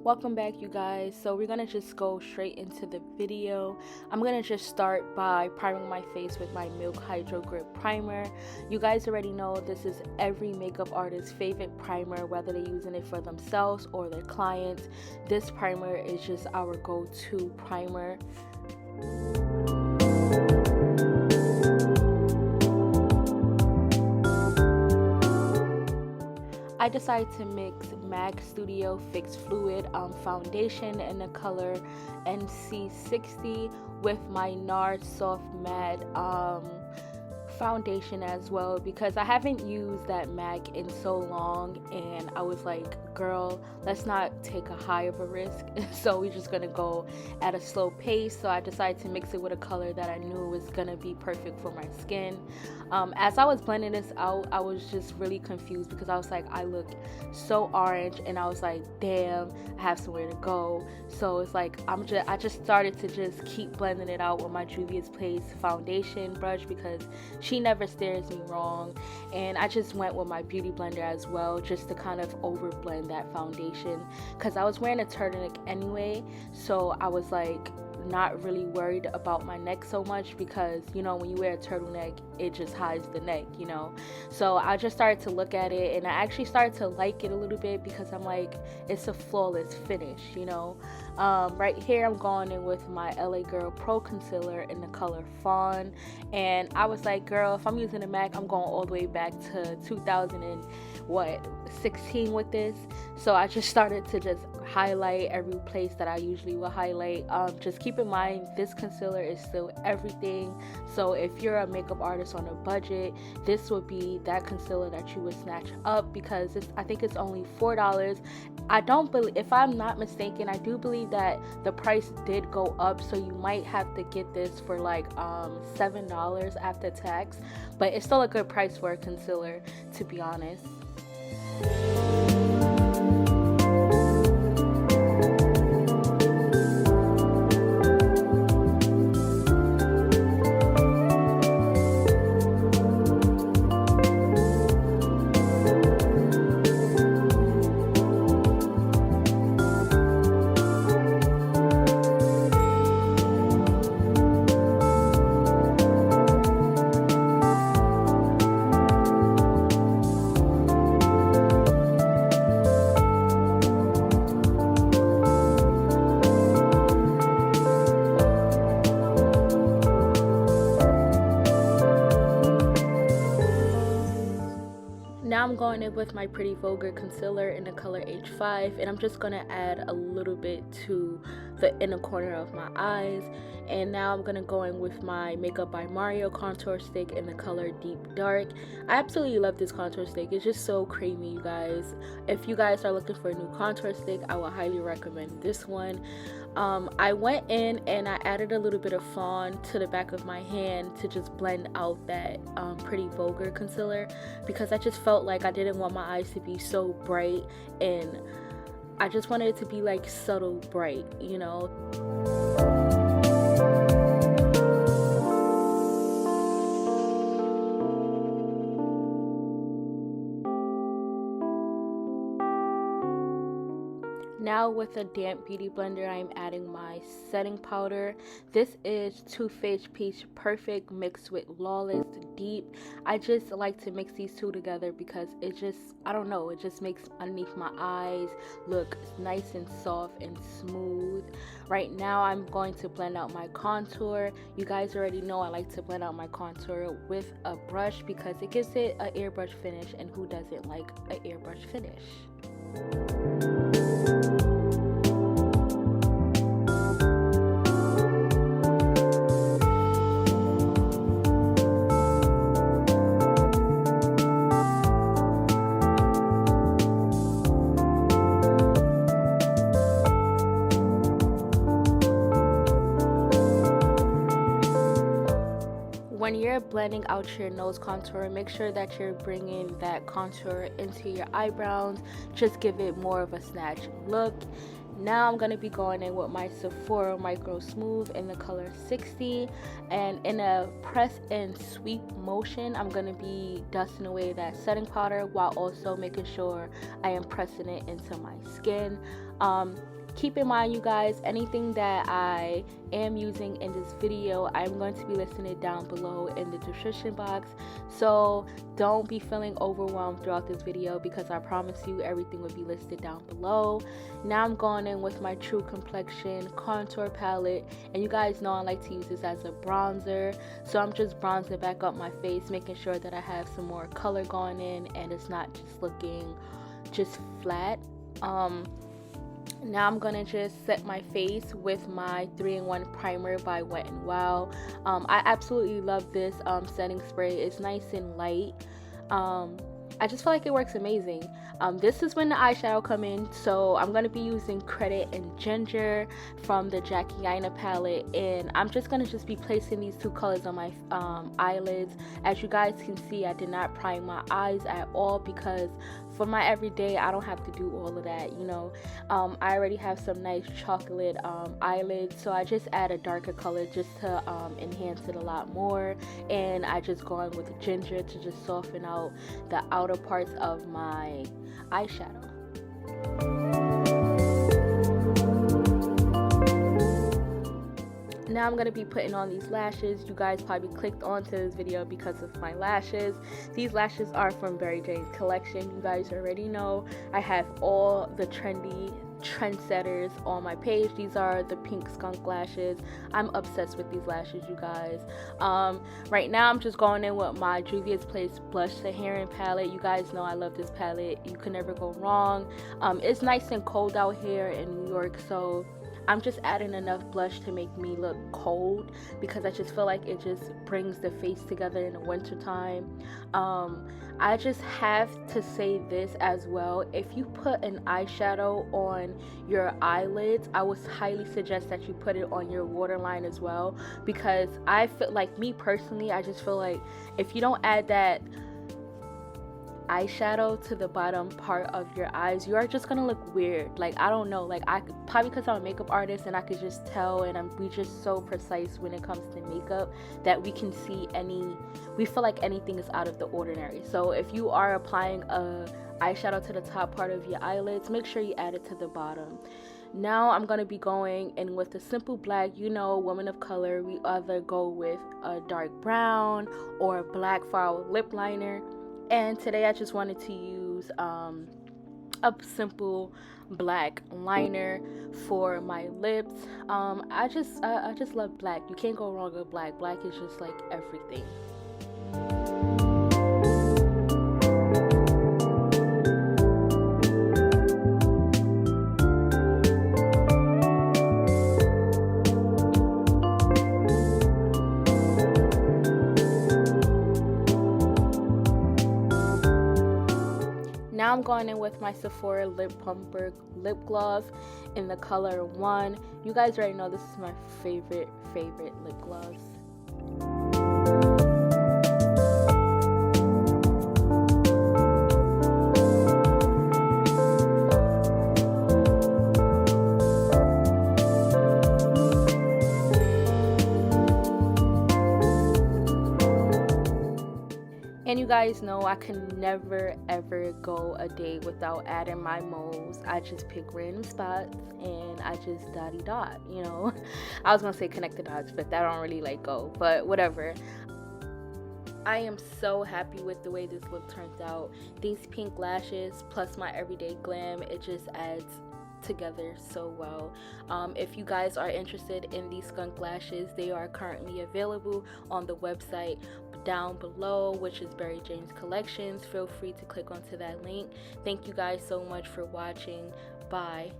Welcome back, you guys. So we're gonna just go straight into the video. I'm gonna just start by priming my face with my Milk Hydro Grip primer. You guys already know this is every makeup artist's favorite primer, whether they're using it for themselves or their clients. This primer is just our go-to primer. I decided to mix MAC Studio Fix Fluid foundation in the color NC60 with my Nars Soft Matte foundation as well, because I haven't used that MAC in so long, and I was like, girl, let's not take a high of a risk. So we're just gonna go at a slow pace. So I decided to mix it with a color that I knew was gonna be perfect for my skin. As I was blending this out, I was just really confused because I was like, I look so orange, and I was like, damn, I have somewhere to go. So it's like I just started to just keep blending it out with my Juvias Place foundation brush, because she never steers me wrong. And I just went with my beauty blender as well, just to kind of over blend that foundation, because I was wearing a turtleneck anyway, so I was like not really worried about my neck so much, because you know, when you wear a turtleneck, it just hides the neck, you know. So I just started to look at it, and I actually started to like it a little bit, because I'm like, it's a flawless finish, you know. Right here I'm going in with my LA Girl Pro Concealer in the color Fawn, and I was like, girl, if I'm using a MAC, I'm going all the way back to 2016 with this. So I just started to just highlight every place that I usually will highlight. Just keep in mind, this concealer is still everything. So if you're a makeup artist on a budget, this would be that concealer that you would snatch up, because I think it's only $4. I don't believe, if I'm not mistaken, I do believe that the price did go up, so you might have to get this for like $7 after tax, but it's still a good price for a concealer, to be honest. Now I'm going in with my Pretty Vulgar concealer in the color H5, and I'm just going to add a little bit to the inner corner of my eyes. And now I'm going to go in with my Makeup by Mario contour stick in the color Deep Dark. I absolutely love this contour stick. It's just so creamy, you guys. If you guys are looking for a new contour stick, I would highly recommend this one. I went in and I added a little bit of Fawn to the back of my hand to just blend out that Pretty Vulgar concealer, because I just felt like I didn't want my eyes to be so bright, and I just wanted it to be like subtle bright, you know. Now with a damp beauty blender, I'm adding my setting powder. This is Too Faced Peach Perfect mixed with Lawless Deep. I just like to mix these two together because it just, I don't know, it just makes underneath my eyes look nice and soft and smooth. Right now I'm going to blend out my contour. You guys already know I like to blend out my contour with a brush because it gives it an airbrush finish, and who doesn't like an airbrush finish? when you're blending out your nose contour, make sure that you're bringing that contour into your eyebrows. Just give it more of a snatch look. Now I'm going to be going in with my Sephora Micro Smooth in the color 60, and in a press and sweep motion I'm going to be dusting away that setting powder while also making sure I am pressing it into my skin. Keep in mind, you guys, anything that I am using in this video, I'm going to be listing it down below in the description box, so don't be feeling overwhelmed throughout this video, because I promise you everything will be listed down below. Now I'm going in with my True Complexion contour palette, and you guys know I like to use this as a bronzer, so I'm just bronzing back up my face, making sure that I have some more color going in and it's not just looking just flat. Now I'm gonna just set my face with my 3-in-1 primer by Wet n Wild. I absolutely love this setting spray. It's nice and light. I just feel like it works amazing. This is when the eyeshadow come in, so I'm going to be using Credit and Ginger from the Jackie Aina palette, and I'm just going to be placing these two colors on my eyelids. As you guys can see, I did not prime my eyes at all, because for my everyday I don't have to do all of that, you know. I already have some nice chocolate eyelids, so I just add a darker color just to enhance it a lot more, and I just go in with ginger to just soften out the outer parts of my eyeshadow. Now I'm going to be putting on these lashes. You guys probably clicked onto this video because of my lashes. These lashes are from BerryjaneeCollections. You guys already know I have all the trendy trendsetters on my page. These are the pink skunk lashes. I'm obsessed with these lashes, you guys. Right now I'm just going in with my Juvias Place Blush Saharan palette. You guys know I love this palette. You can never go wrong. It's nice and cold out here in New York, so I'm just adding enough blush to make me look cold, because I just feel like it just brings the face together in the winter time. I just have to say this as well. If you put an eyeshadow on your eyelids, I would highly suggest that you put it on your waterline as well, because I feel like, me personally, I just feel like if you don't add that eyeshadow to the bottom part of your eyes, you are just gonna look weird. Like, I don't know, like, I probably because I'm a makeup artist and I could just tell, and we just so precise when it comes to makeup that we can see we feel like anything is out of the ordinary. So if you are applying a eyeshadow to the top part of your eyelids, make sure you add it to the bottom. Now I'm going to be going in with a simple black. You know, women of color, we either go with a dark brown or black for our lip liner. And today I just wanted to use a simple black liner for my lips. I just love black. You can't go wrong with black. Black is just like everything. Now I'm going in with my Sephora Lip Plumper lip gloss in the color 1. You guys already know this is my favorite lip gloss. And you guys know I can never ever go a day without adding my moles. I just pick random spots and I just dotty dot, you know. I was gonna say connect the dots, but that don't really like go, but whatever. I am so happy with the way this look turned out. These pink lashes plus my everyday glam, it just adds together so well. If you guys are interested in these skunk lashes, they are currently available on the website down below, which is BerryjaneeCollections. Feel free to click onto that link. Thank you guys so much for watching. Bye.